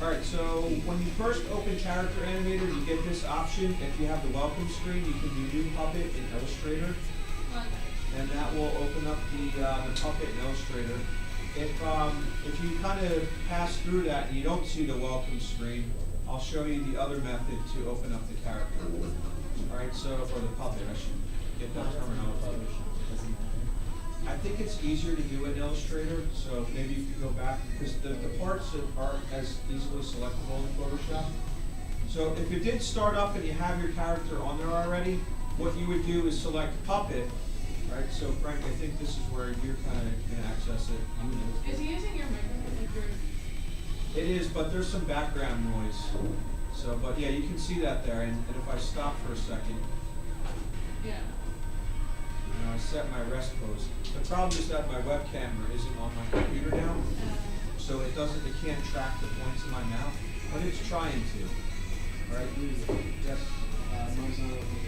Alright, so when you first open Character Animator, you get this option. If you have the welcome screen, you can do New Puppet in Illustrator. And that will open up the puppet in Illustrator. If you kind of pass through that and you don't see the welcome screen, I'll show you the other method to open up the character. Alright, so for the puppet, I should get that terminology. I think it's easier to do in Illustrator, so maybe if you go back, because the parts aren't as easily selectable in Photoshop. So if it did start up and you have your character on there already, what you would do is select Puppet, right? So Frank, I think this is where you're kind of going to access it. Is he using your microphone? It is, but there's some background noise. So, but yeah, you can see that there, and if I stop for a second, yeah. I set my rest pose. The problem is that my web camera isn't on my computer now, so it can't track the points in my mouth, but it's trying to. All right, yes.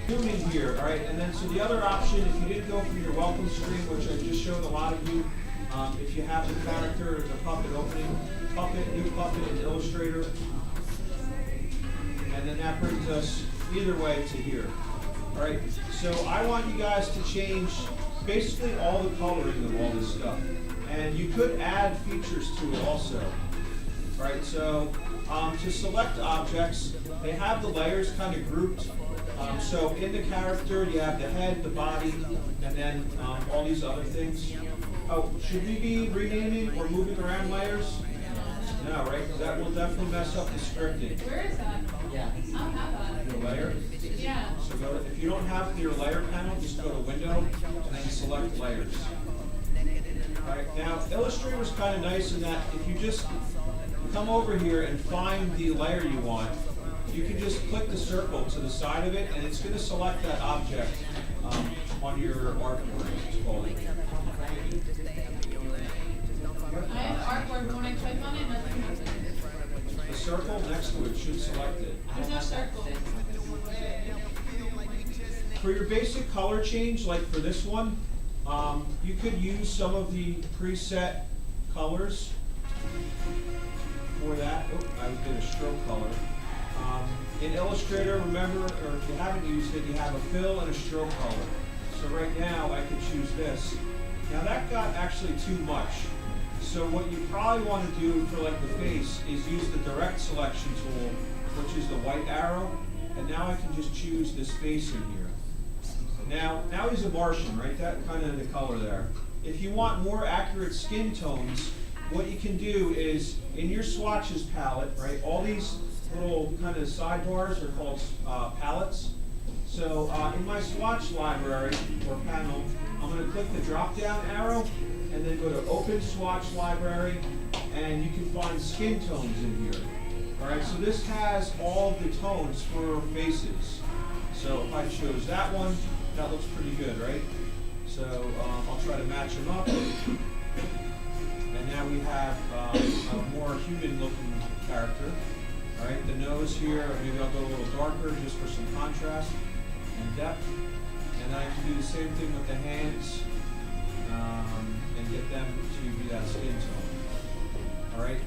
Zoom in here, all right, and then so the other option, if you didn't go from your welcome screen, which I just showed a lot of you, if you have the character, the puppet opening, new puppet in Illustrator, and then that brings us either way to here. All right, so I want you guys to change basically all the coloring of all this stuff. And you could add features to it also. All right, so to select objects, they have the layers kind of grouped. So in the character, you have the head, the body, and then all these other things. Oh, should we be renaming or moving around layers? No, right? Because that will definitely mess up the scripting. Where is that? Yeah. I don't have that. Your layer? Yeah. So go to, if you don't have your layer panel, just go to Window and then select Layers. Alright, now Illustrator is kind of nice in that if you just come over here and find the layer you want, you can just click the circle to the side of it and it's going to select that object on your artboard. It's called. I have artboard, but when I click on it, nothing happens. The circle next to it should select it. There's no circle. For your basic color change, like for this one, you could use some of the preset colors for that. Oh, I did a stroke color. In Illustrator, remember, or if you haven't used it, you have a fill and a stroke color. So right now, I could choose this. Now that got actually too much. So what you probably want to do for like the face is use the direct selection tool, which is the white arrow, and now I can just choose this face in here. Now he's a Martian, right? That kind of the color there. If you want more accurate skin tones, what you can do is in your Swatches palette, right? All these little kind of sidebars are called palettes. So in my Swatch library or panel, I'm going to click the drop-down arrow and then go to Open Swatch Library, and you can find skin tones in here. All right, so this has all the tones for faces. So if I chose that one, that looks pretty good, right? So I'll try to match them up. And now we have a more human-looking character. All right, the nose here, maybe I'll go a little darker just for some contrast and depth. And then I can do the same thing with the hands and get them to be that skin tone. All right,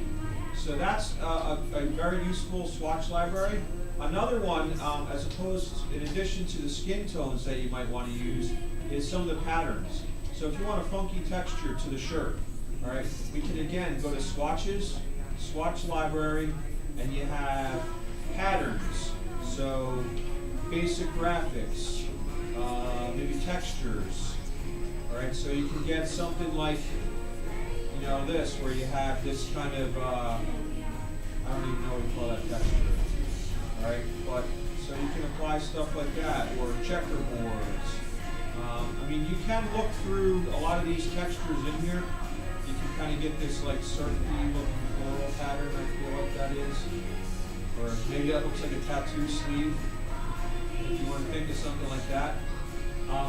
so that's a very useful swatch library. Another one, as opposed, in addition to the skin tones that you might want to use, is some of the patterns. So if you want a funky texture to the shirt, all right, we can again go to Swatches, Swatch Library, and you have patterns. So basic graphics, maybe textures. All right, so you can get something like, you know, this, where you have this kind of, I don't even know what you call that texture. All right, but so you can apply stuff like that, or checkerboards. I mean, you can look through a lot of these textures in here. You can kind of get this like surfy looking floral pattern. I feel like that is, or maybe that looks like a tattoo sleeve. If you want to think of something like that.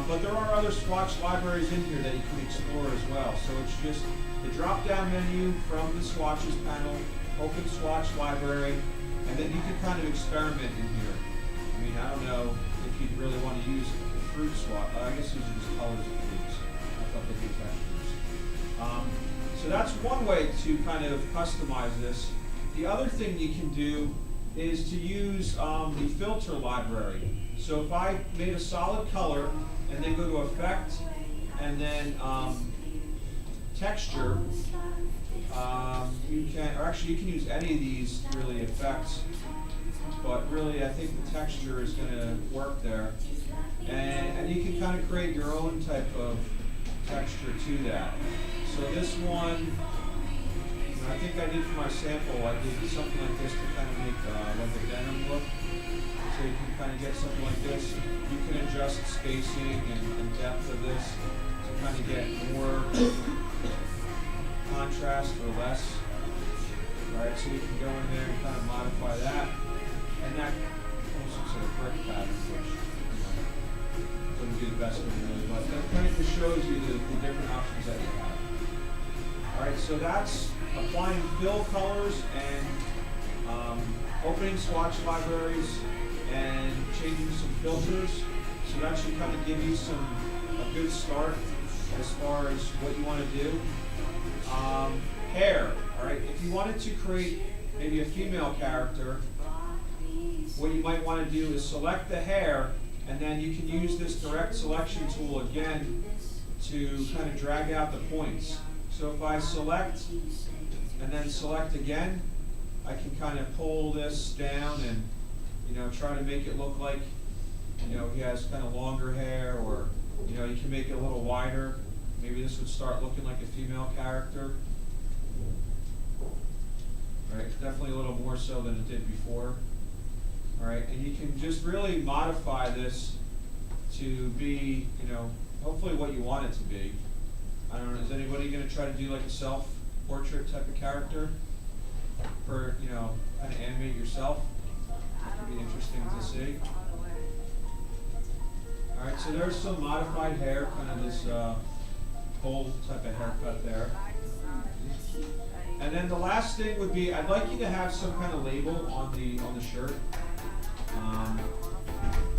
But there are other Swatch libraries in here that you can explore as well. So it's just the drop-down menu from the Swatches panel, open Swatch Library, and then you can kind of experiment in here. I mean, I don't know if you'd really want to use the fruit swatch. I guess these are just colors of fruits. I thought they'd be textures. So that's one way to kind of customize this. The other thing you can do is to use the filter library. So if I made a solid color and then go to Effect and then Texture, you can, or actually you can use any of these really effects, but really I think the texture is going to work there. And you can kind of create your own type of texture to that. So this one, I think I did for my sample, I did something like this to kind of make like a denim look. So you can kind of get something like this. You can adjust spacing and depth of this to kind of get more contrast or less. Alright, so we can go in there and kind of modify that. And that almost looks like a brick pattern, which wouldn't be the best one really, but that kind of just shows you the different options that you have. Alright, so that's applying fill colors and opening swatch libraries and changing some filters. So that should kind of give you a good start as far as what you want to do. Hair, alright, if you wanted to create maybe a female character, what you might want to do is select the hair, and then you can use this direct selection tool again to kind of drag out the points. So if I select and then select again, I can kind of pull this down and try to make it look like he has kind of longer hair, or you can make it a little wider. Maybe this would start looking like a female character. Right, definitely a little more so than it did before. All right, and you can just really modify this to be, hopefully what you want it to be. I don't know, is anybody going to try to do like a self-portrait type of character? Or, kind of animate yourself? That could be interesting to see. All right, so there's some modified hair, kind of this bold type of haircut there. And then the last thing would be, I'd like you to have some kind of label on the shirt.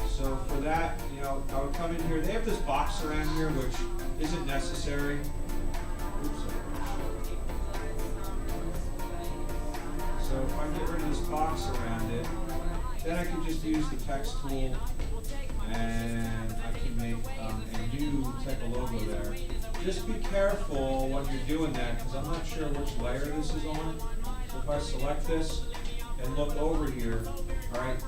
So for that, I would come in here. They have this box around here, which isn't necessary. Oops, so if I get rid of this box around it, then I can just use the text tool, and I can make a new type of logo there. Just be careful when you're doing that, because I'm not sure which layer this is on. So if I select this and look over here, all right,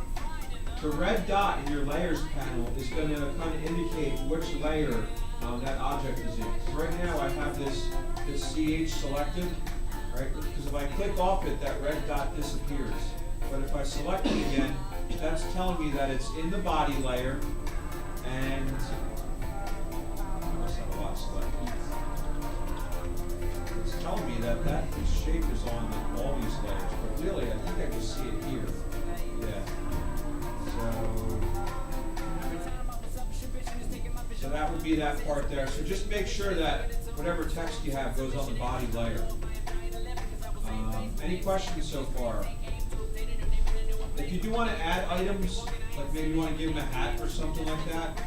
the red dot in your layers panel is going to kind of indicate which layer that object is in. So right now I have this CH selected, right? Because if I click off it, that red dot disappears. But if I select it again, that's telling me that it's in the body layer, and I must have a lot selected. It's telling me that shape is on all these layers, but really I think I can see it here. Yeah. So that would be that part there. So just make sure that whatever text you have goes on the body layer. Any questions so far? If you do want to add items, like maybe you want to give them a hat or something like that,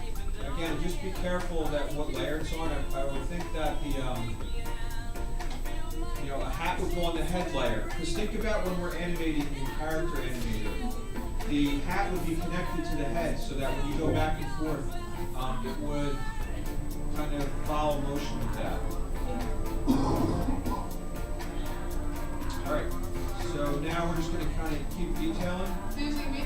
again, just be careful that what layer it's on. I would think that a hat would go on the head layer. Because think about when we're animating in Character Animator. The hat would be connected to the head, so that when you go back and forth, it would kind of follow motion with that. All right, so now we're just going to kind of keep detailing. Susie,